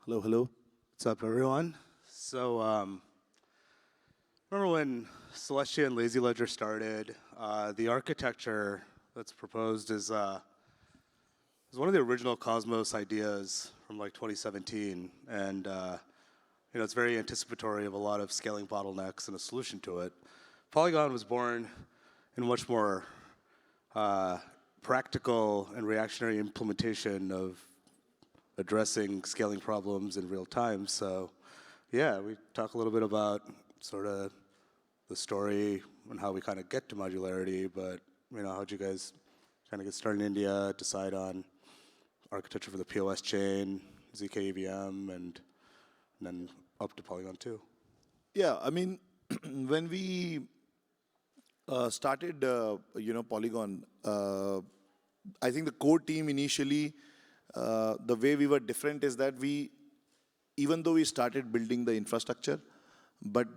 Hello, hello. What's up, everyone? So, remember when Celestia and Lazy Ledger started? The architecture that's proposed is one of the original Cosmos ideas from like 2017, and it's very anticipatory of a lot of scaling bottlenecks and a solution to it. Polygon was born in a much more practical and reactionary implementation of addressing scaling problems in real time. So yeah, we talk a little bit about sort of the story and how we kind of get to modularity, but how'd you guys kind of get started in India, decide on architecture for the POS chain, ZK EVM, and then up to Polygon 2? Yeah, I mean, when we started, Polygon, I think the core team initially, the way we were different is that even though we started building the infrastructure, but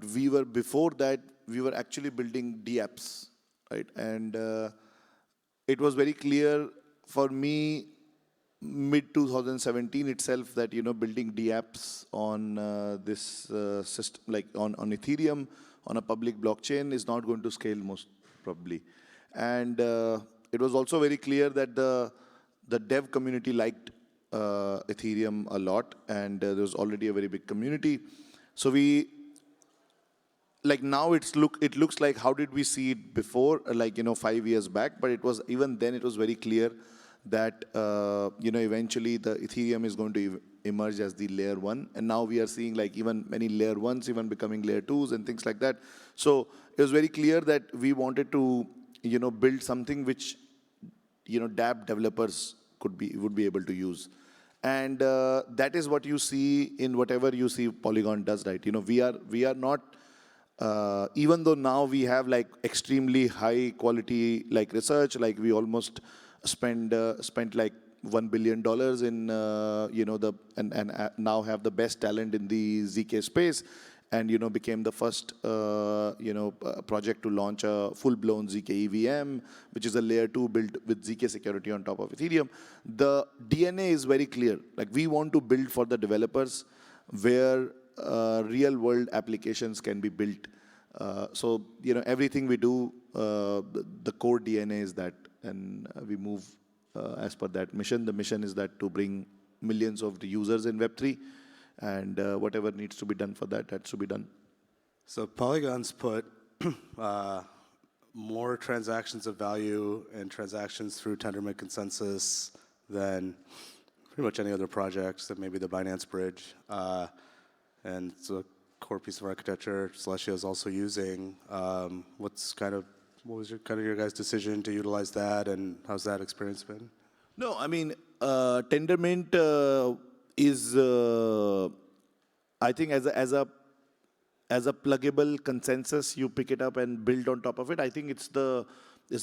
before that, we were actually building DApps, right? And it was very clear for me, mid-2017 itself, that, building DApps on this system, like on Ethereum, on a public blockchain is not going to scale most probably. And it was also very clear that the dev community liked Ethereum a lot, and there was already a very big community. So now it looks like, how did we see it before, 5 years back? But even then it was very clear that eventually the Ethereum is going to emerge as the layer 1, and now we are seeing even many layer 1s even becoming layer 2s and things like that. So it was very clear that we wanted to build something which dApp developers would be able to use. And that is what you see in whatever you see Polygon does, right? We are not, even though now we have extremely high quality research, we almost spent $1 billion in and now have the best talent in the ZK space, and became the first project to launch a full-blown ZK EVM, which is a layer 2 built with ZK security on top of Ethereum. The DNA is very clear. We want to build for the developers where real-world applications can be built. So everything we do, the core DNA is that, and we move as per that mission. The mission is that to bring millions of the users in Web3, and whatever needs to be done for that has to be done. So Polygon's put more transactions of value and transactions through Tendermint consensus than pretty much any other projects, that maybe the Binance Bridge. And it's a core piece of architecture Celestia is also using. What was your guys' decision to utilize that, and how's that experience been? No, I mean, Tendermint is, I think, as a pluggable consensus, you pick it up and build on top of it. I think it's the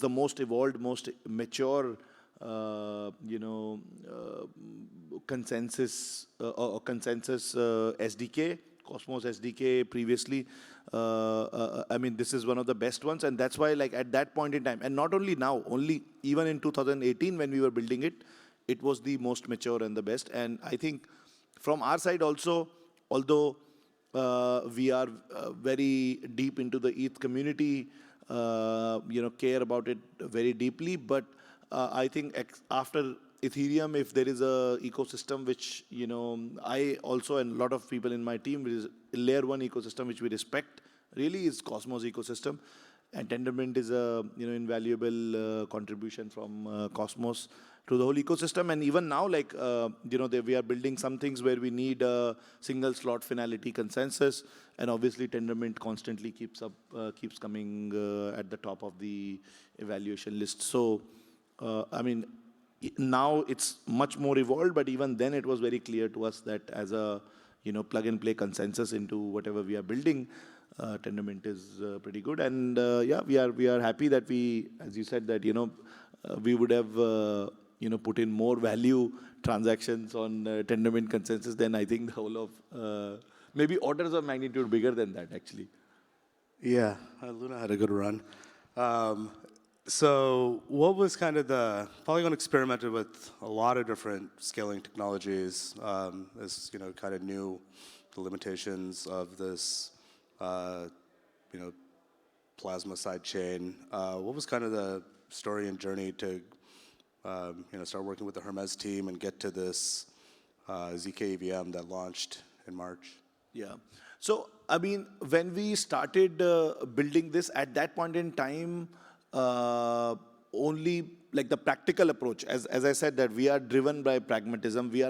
most evolved, most mature, consensus or consensus SDK. Cosmos SDK previously. I mean, this is one of the best ones, and that's why, at that point in time, and not only now, even in 2018 when we were building it, it was the most mature and the best. And I think from our side also, although we are very deep into the ETH community, care about it very deeply, but I think after Ethereum, if there is a ecosystem which, I also and a lot of people in my team, is a layer 1 ecosystem which we respect, really is Cosmos ecosystem. And Tendermint is a invaluable contribution from Cosmos to the whole ecosystem. And even now, we are building some things where we need a single slot finality consensus, and obviously Tendermint constantly keeps coming at the top of the evaluation list. So, I mean, now it's much more evolved, but even then it was very clear to us that as a plug and play consensus into whatever we are building, Tendermint is pretty good. And yeah, we are happy that we, as you said, that we would have put in more value transactions on Tendermint consensus than I think the whole of maybe orders of magnitude bigger than that actually. Yeah, Luna had a good run. So what was kind of Polygon experimented with a lot of different scaling technologies as, kind of knew the limitations of this, plasma sidechain. What was kind of the story and journey to, start working with the Hermes team and get to this ZK EVM that launched in March? Yeah. So, I mean, when we started building this, at that point in time, only like the practical approach, as I said, that we are driven by pragmatism. We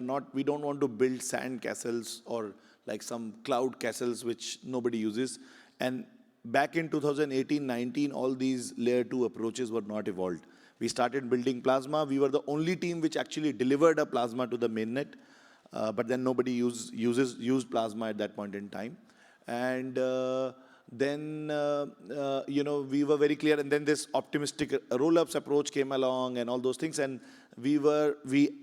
don't want to build sand castles or like some cloud castles which nobody uses. And back in 2018-19, all these layer 2 approaches were not evolved. We started building Plasma. We were the only team which actually delivered a Plasma to the mainnet. But then nobody used Plasma at that point in time. And then, we were very clear. And then this optimistic roll-ups approach came along and all those things. And we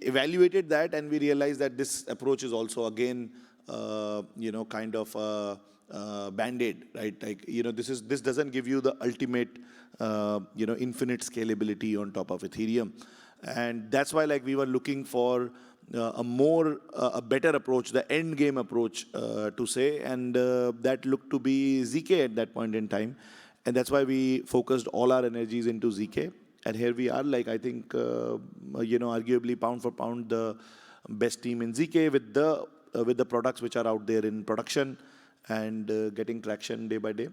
evaluated that and we realized that this approach is also, again, kind of Band-Aid, right? Like, this doesn't give you the ultimate, infinite scalability on top of Ethereum. And that's why, like, we were looking for a better approach, the end game approach, to say, and that looked to be ZK at that point in time. And that's why we focused all our energies into ZK. And here we are, like, I think, arguably pound for pound, the best team in ZK with the products which are out there in production and getting traction day by day.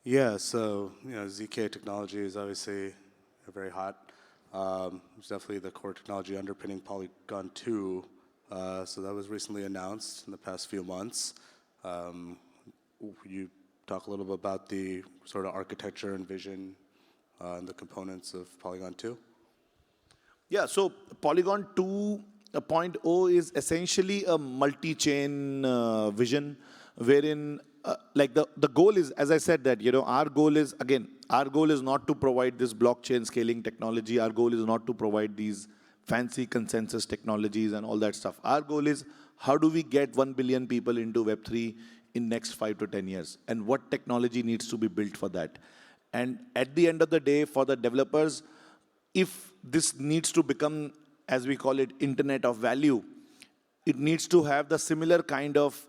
Yeah, so, ZK technology is obviously very hot. It's definitely the core technology underpinning Polygon 2. So that was recently announced in the past few months. You talk a little bit about the sort of architecture and vision and the components of Polygon 2? Yeah, so Polygon 2.0 is essentially a multi-chain vision wherein like the goal is, as I said, that, our goal is not to provide this blockchain scaling technology. Our goal is not to provide these fancy consensus technologies and all that stuff. Our goal is, how do we get 1 billion people into Web3 in next 5 to 10 years? And what technology needs to be built for that? And at the end of the day, for the developers, if this needs to become, as we call it, Internet of Value, it needs to have the similar kind of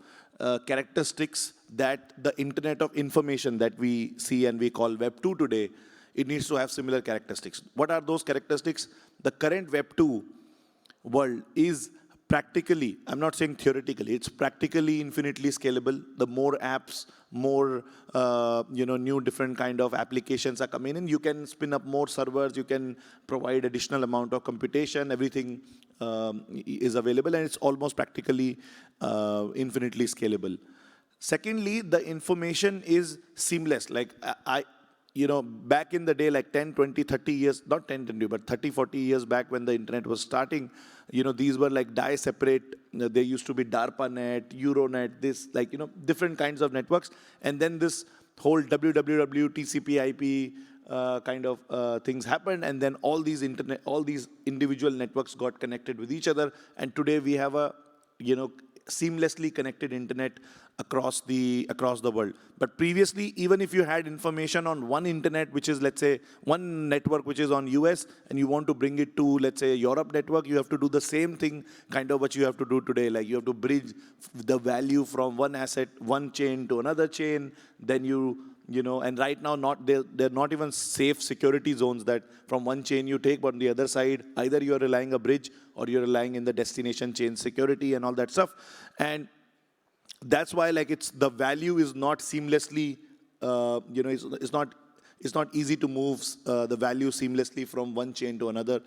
characteristics that the Internet of Information that we see and we call Web 2 today, it needs to have similar characteristics. What are those characteristics? The current Web 2 world is practically, I'm not saying theoretically, it's practically infinitely scalable. The more apps, more new different kind of applications are coming in. You can spin up more servers, you can provide additional amount of computation, everything is available, and it's almost practically infinitely scalable. Secondly, the information is seamless. Like back in the day, like 10, 20, 30 years, not 10, 20, but 30, 40 years back when the internet was starting, these were like die-separate. There used to be DARPANET, Euronet, this, like, different kinds of networks. And then this whole WWW, TCP/IP kind of things happened. And then all these individual networks got connected with each other. And today we have a, seamlessly connected internet across the world. But previously, even if you had information on one internet, which is, let's say, one network which is on US, and you want to bring it to, let's say, a Europe network, you have to do the same thing, kind of what you have to do today. Like, you have to bridge the value from one asset, one chain to another chain. Then and right now, they're not even safe security zones that from one chain you take, but on the other side, either you're relying a bridge or you're relying in the destination chain security and all that stuff. And that's why, like, the value is not seamlessly, it's not easy to move the value seamlessly from one chain to another.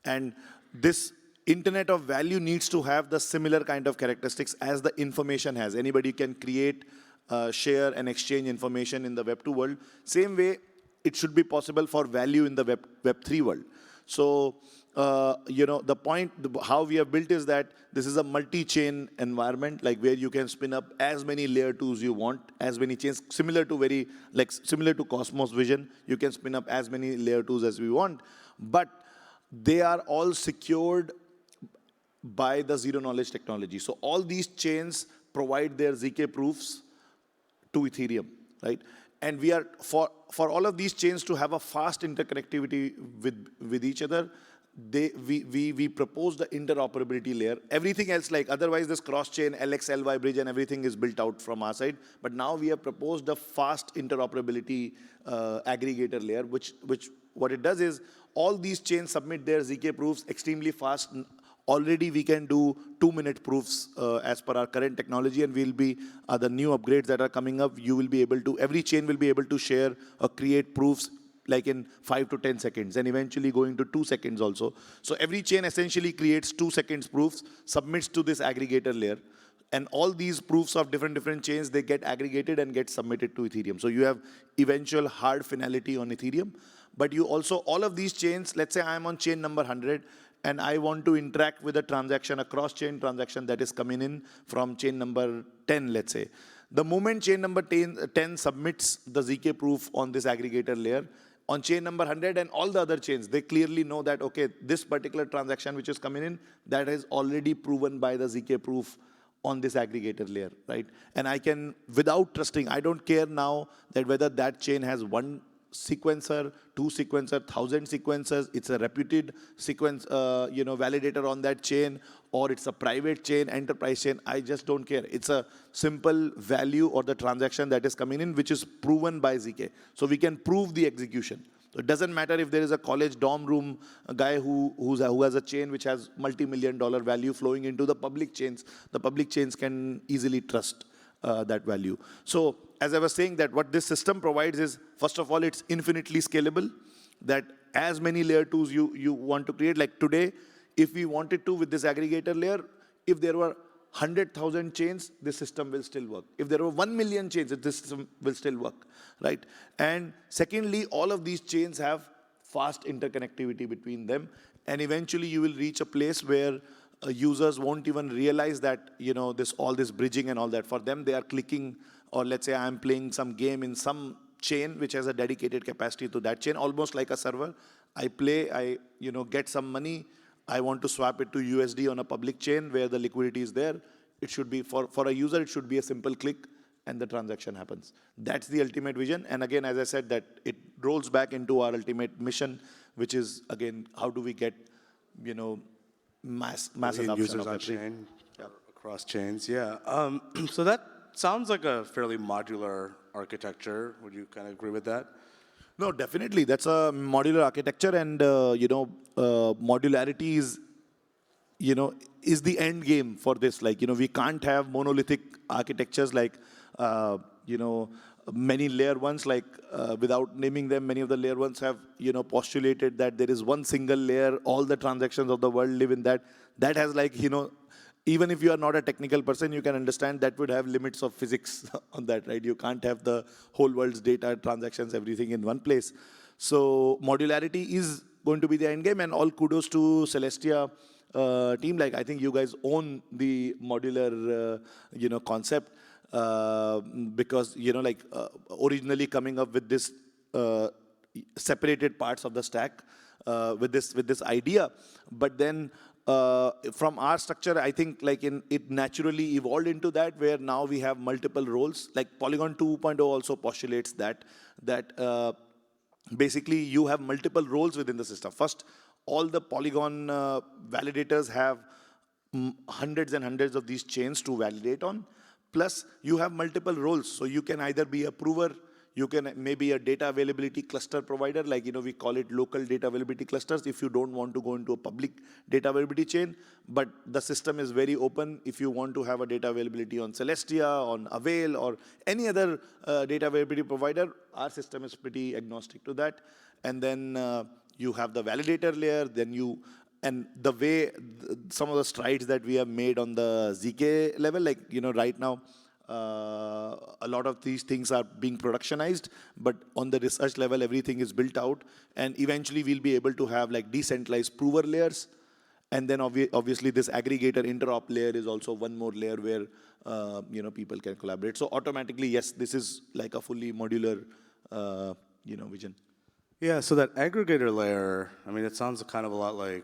And this Internet of Value needs to have the similar kind of characteristics as the information has. Anybody can create, share and exchange information in the Web 2 world. Same way, it should be possible for value in the Web 3 world. So, the point, how we have built is that this is a multi-chain environment, like where you can spin up as many layer 2s you want, as many chains, similar to Cosmos vision. You can spin up as many layer 2s as we want, but they are all secured by the zero knowledge technology. So all these chains provide their ZK proofs to Ethereum, right? And we are, for all of these chains to have a fast interconnectivity with each other, we propose the interoperability layer. Everything else, like otherwise this cross-chain, LX, LY bridge and everything is built out from our side. But now we have proposed a fast interoperability aggregator layer, which what it does is all these chains submit their ZK proofs extremely fast. Already we can do 2-minute proofs as per our current technology, and we'll be, the new upgrades that are coming up, you will be able to, every chain will be able to share or create proofs like in 5 to 10 seconds, and eventually going to 2 seconds also. So every chain essentially creates 2 seconds proofs, submits to this aggregator layer, and all these proofs of different chains, they get aggregated and get submitted to Ethereum. So you have eventual hard finality on Ethereum, but you also, all of these chains, let's say I'm on chain number 100, and I want to interact with a transaction, a cross-chain transaction that is coming in from chain number 10, let's say. The moment chain number 10 submits the ZK proof on this aggregator layer, on chain number 100 and all the other chains, they clearly know that, okay, this particular transaction which is coming in, that is already proven by the ZK proof on this aggregator layer, right? And I can, without trusting, I don't care now that whether that chain has 1 sequencer, 2 sequencer, 1,000 sequencers, it's a reputed sequence, validator on that chain, or it's a private chain, enterprise chain, I just don't care. It's a simple value or the transaction that is coming in, which is proven by ZK. So we can prove the execution. So it doesn't matter if there is a college dorm room, a guy who has a chain which has multi-million-dollar value flowing into the public chains. The public chains can easily trust that value. So as I was saying, that what this system provides is, first of all, it's infinitely scalable, that as many layer 2s you want to create, like today, if we wanted to with this aggregator layer, if there were 100,000 chains, this system will still work. If there were 1 million chains, this system will still work, right? And secondly, all of these chains have fast interconnectivity between them, and eventually you will reach a place where users won't even realize that, all this bridging and all that. For them, they are clicking, or let's say I'm playing some game in some chain which has a dedicated capacity to that chain, almost like a server. I play, I get some money, I want to swap it to USD on a public chain where the liquidity is there. It should be, for a user, it should be a simple click and the transaction happens. That's the ultimate vision. And again, as I said, that it rolls back into our ultimate mission, which is, again, how do we get, mass adoption users of on everything. chain, across chains, yeah. So that sounds like a fairly modular architecture. Would you kind of agree with that? No, definitely. That's a modular architecture, and modularity is, is the end game for this. Like, we can't have monolithic architectures like, many layer ones, like without naming them, many of the layer ones have, postulated that there is one single layer, all the transactions of the world live in that. That has, like, even if you are not a technical person, you can understand that would have limits of physics on that, right? You can't have the whole world's data, transactions, everything in one place. So modularity is going to be the end game, and all kudos to Celestia team. Like, I think you guys own the modular, concept, because, originally coming up with this separated parts of the stack with this idea, but then from our structure, I think it naturally evolved into that, where now we have multiple roles. Like Polygon 2.0 also postulates that basically you have multiple roles within the system. First, all the Polygon validators have hundreds and hundreds of these chains to validate on. Plus, you have multiple roles. So you can either be a prover, you can maybe a data availability cluster provider, like, we call it local data availability clusters if you don't want to go into a public data availability chain. But the system is very open. If you want to have a data availability on Celestia, on Avail, or any other data availability provider, our system is pretty agnostic to that. And then you have the validator layer, then and the way, some of the strides that we have made on the ZK level, like, right now, a lot of these things are being productionized, but on the research level, everything is built out. And eventually, we'll be able to have like decentralized prover layers. And then obviously, this aggregator interop layer is also one more layer where, people can collaborate. So automatically, yes, this is like a fully modular, vision. Yeah, so that aggregator layer, I mean, it sounds kind of a lot like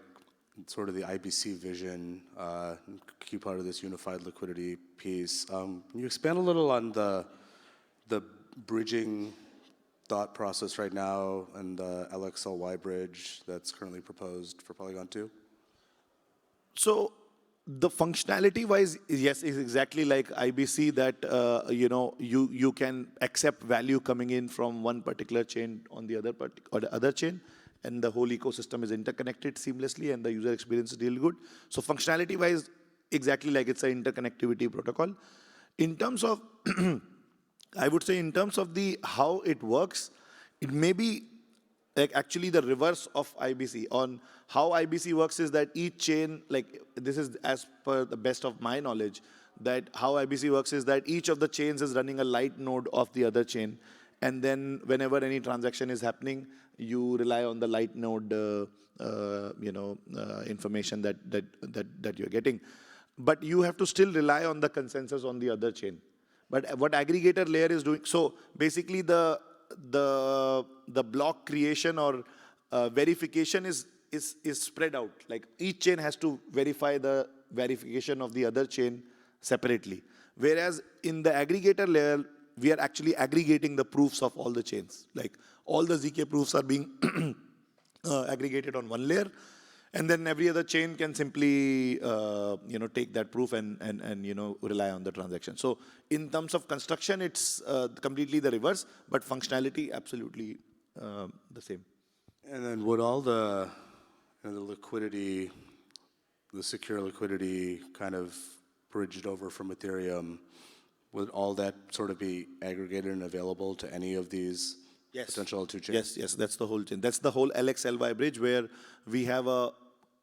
sort of the IBC vision, key part of this unified liquidity piece. Can you expand a little on the bridging thought process right now and the LXLY bridge that's currently proposed for Polygon 2? So the functionality wise, yes, is exactly like IBC that, you can accept value coming in from one particular chain on the other chain, and the whole ecosystem is interconnected seamlessly and the user experience is really good. So functionality wise, exactly like it's an interconnectivity protocol. In terms of, I would say in terms of the how it works, it may be like actually the reverse of IBC. On how IBC works is that each chain, like this is as per the best of my knowledge, that how IBC works is that each of the chains is running a light node of the other chain. And then whenever any transaction is happening, you rely on the light node information that you're getting. But you have to still rely on the consensus on the other chain. But what aggregator layer is doing, so basically the block creation or verification is spread out. Like each chain has to verify the verification of the other chain separately. Whereas in the aggregator layer, we are actually aggregating the proofs of all the chains. Like all the ZK proofs are being aggregated on one layer. And then every other chain can simply, take that proof and rely on the transaction. So in terms of construction, it's completely the reverse, but functionality, absolutely the same. And then would all the liquidity, the secure liquidity kind of bridged over from Ethereum, would all that sort of be aggregated and available to any of these potential L2 chains? Yes, that's the whole chain. That's the whole LXLY bridge where we have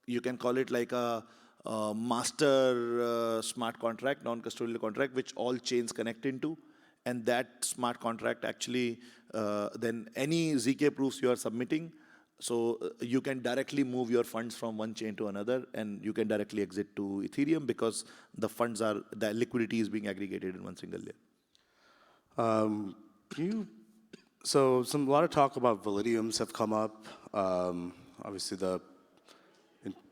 you can call it like a master smart contract, non-custodial contract, which all chains connect into. And that smart contract actually, then any ZK proofs you are submitting, so you can directly move your funds from one chain to another, and you can directly exit to Ethereum because the liquidity is being aggregated in one single layer. So a lot of talk about Validiums have come up. Obviously, the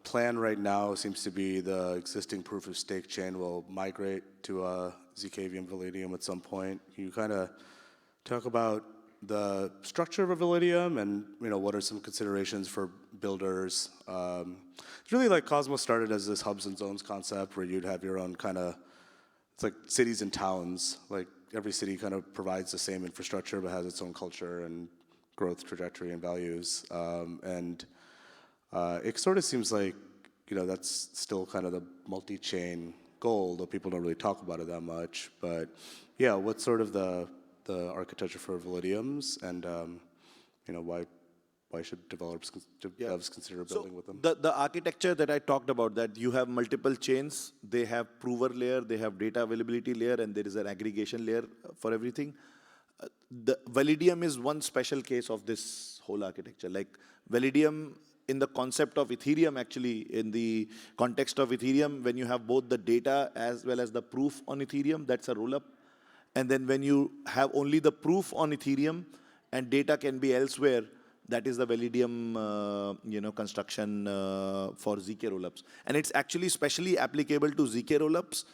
plan right now seems to be the existing proof of stake chain will migrate to a ZKVM Validium at some point. Can you kind of talk about the structure of a Validium and what are some considerations for builders? It's really like Cosmos started as this hubs and zones concept where you'd have your own kind of, it's like cities and towns. Like every city kind of provides the same infrastructure but has its own culture and growth trajectory and values. It sort of seems like, that's still kind of the multi-chain goal, though people don't really talk about it that much. But yeah, what's sort of the architecture for Validiums, and why should devs consider building with them? The architecture that I talked about, that you have multiple chains, they have prover layer, they have data availability layer, and there is an aggregation layer for everything. The Validium is one special case of this whole architecture. Like Validium, in the concept of Ethereum, actually, in the context of Ethereum, when you have both the data as well as the proof on Ethereum, that's a rollup. And then when you have only the proof on Ethereum and data can be elsewhere, that is the Validium, construction for ZK rollups. And it's actually specially applicable to ZK rollups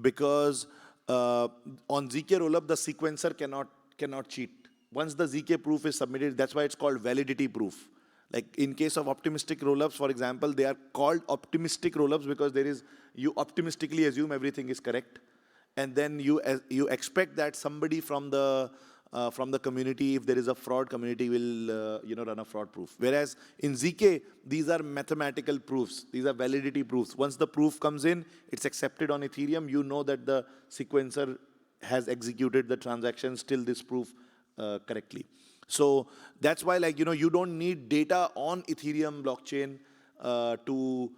because on ZK rollup, the sequencer cannot cheat. Once the ZK proof is submitted, that's why it's called validity proof. Like in case of optimistic rollups, for example, they are called optimistic rollups because you optimistically assume everything is correct. And then you expect that somebody from the community, if there is a fraud, community will run a fraud proof. Whereas in ZK, these are mathematical proofs. These are validity proofs. Once the proof comes in, it's accepted on Ethereum. You know that the sequencer has executed the transactions till this proof correctly. So that's why, you don't need data on Ethereum blockchain to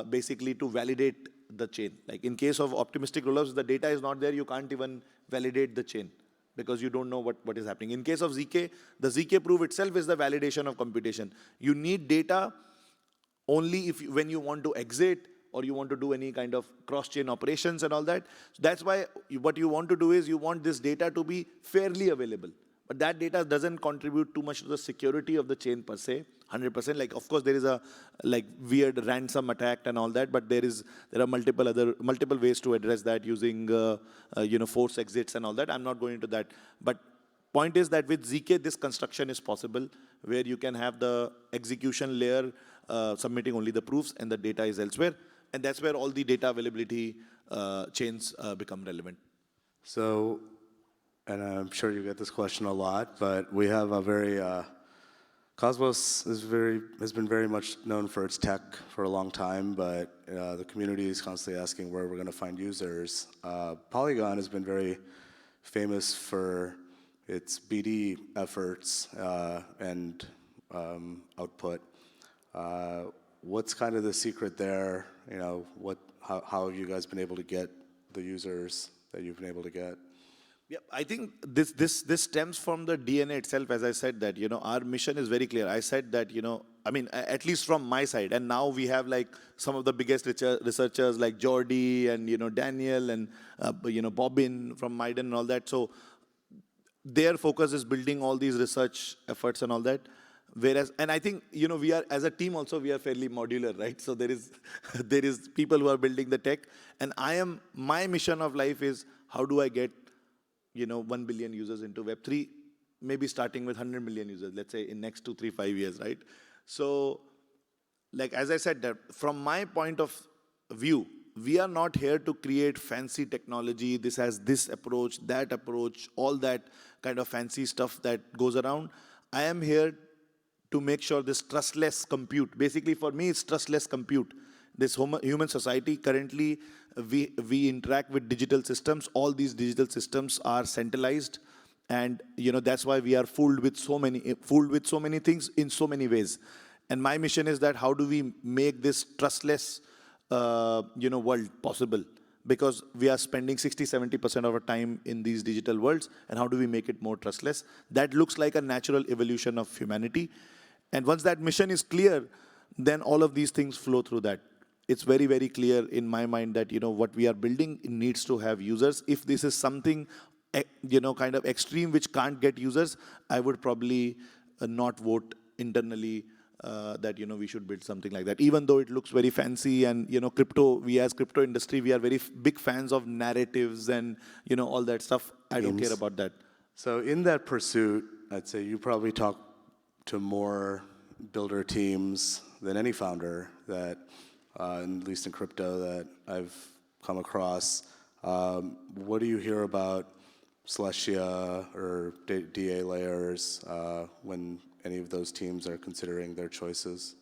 basically to validate the chain. Like in case of optimistic rollups, the data is not there. You can't even validate the chain because you don't know what is happening. In case of ZK, the ZK proof itself is the validation of computation. You need data only when you want to exit or you want to do any kind of cross-chain operations and all that. So that's why what you want to do is you want this data to be fairly available. But that data doesn't contribute too much to the security of the chain per se, 100%. Like, of course, there is a weird ransom attack and all that, but there are multiple ways to address that using force exits and all that. I'm not going into that. But point is that with ZK, this construction is possible, where you can have the execution layer submitting only the proofs and the data is elsewhere. And that's where all the data availability chains become relevant. So, and I'm sure you get this question a lot, but we have a very, Cosmos has been very much known for its tech for a long time, but the community is constantly asking where we're going to find users. Polygon has been very famous for its BD efforts and output. What's kind of the secret there? You know, how have you guys been able to get the users that you've been able to get? Yeah, I think this stems from the DNA itself. As I said that, you know, our mission is very clear. I said that, you know, I mean, at least from my side, and now we have like some of the biggest researchers like Jordi and, you know, Daniel and, you know, Bobbin from Maiden and all that. So their focus is building all these research efforts and all that. Whereas, and I think, you know, we are, as a team also, we are fairly modular, right? So there is people who are building the tech. And my mission of life is, how do I get, you know, 1 billion users into Web3, maybe starting with 100 million users, let's say in next 2, 3, 5 years, right? So, like, as I said, that from my point of view, we are not here to create fancy technology. This has this approach, that approach, all that kind of fancy stuff that goes around. I am here to make sure this trustless compute, basically for me, it's trustless compute. This human society, currently, we interact with digital systems. All these digital systems are centralized. And, you know, that's why we are fooled with so many things in so many ways. And my mission is that how do we make this trustless, you know, world possible? Because we are spending 60–70% of our time in these digital worlds. And how do we make it more trustless? That looks like a natural evolution of humanity. And once that mission is clear, then all of these things flow through that. It's very, very clear in my mind that, you know, what we are building needs to have users. If this is something, you know, kind of extreme which can't get users, I would probably not vote internally that, you know, we should build something like that. Even though it looks very fancy and, you know, we as crypto industry, we are very big fans of narratives and, you know, all that stuff. I don't care about that. So in that pursuit, I'd say you probably talk to more builder teams than any founder that, at least in crypto, that I've come across. What do you hear about Celestia or DA layers when any of those teams are considering their choices?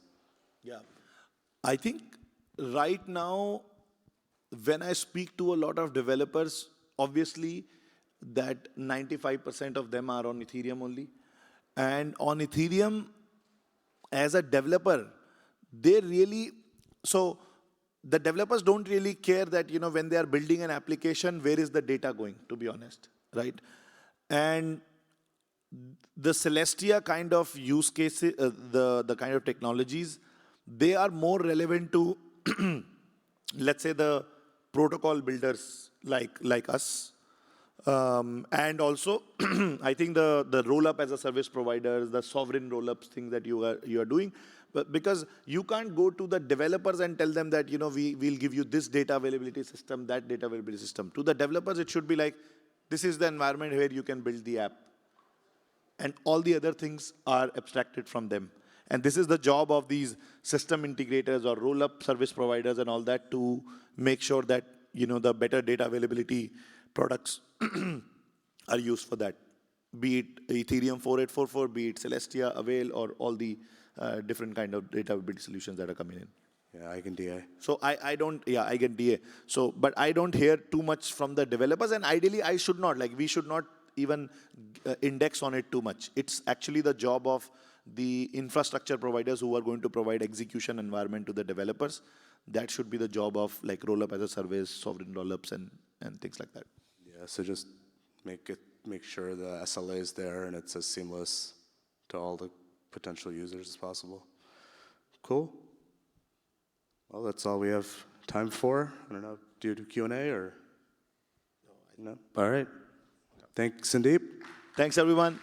Yeah, I think right now, when I speak to a lot of developers, obviously that 95% of them are on Ethereum only. And on Ethereum, as a developer, they really, so the developers don't really care that, you know, when they are building an application, where is the data going, to be honest, right? And the Celestia kind of use cases, the kind of technologies, they are more relevant to, let's say, the protocol builders like us. And also, I think the roll-up as a service providers, the sovereign roll-ups thing that you are doing, but because you can't go to the developers and tell them that, you know, we'll give you this data availability system, that data availability system. To the developers, it should be like, this is the environment where you can build the app. And all the other things are abstracted from them. And this is the job of these system integrators or roll-up service providers and all that to make sure that, you know, the better data availability products are used for that. Be it Ethereum 4844, be it Celestia, Avail, or all the different kind of data availability solutions that are coming in. Yeah, I can DA. So I get DA. So, but I don't hear too much from the developers, and ideally I should not. Like, we should not even index on it too much. It's actually the job of the infrastructure providers who are going to provide execution environment to the developers. That should be the job of like roll-up as a service, sovereign roll-ups, and things like that. Yeah, so just make sure the SLA is there and it's as seamless to all the potential users as possible. Cool. Well, that's all we have time for. I don't know, do you do Q&A or? No? All right. Thanks, Sandeep. Thanks, everyone.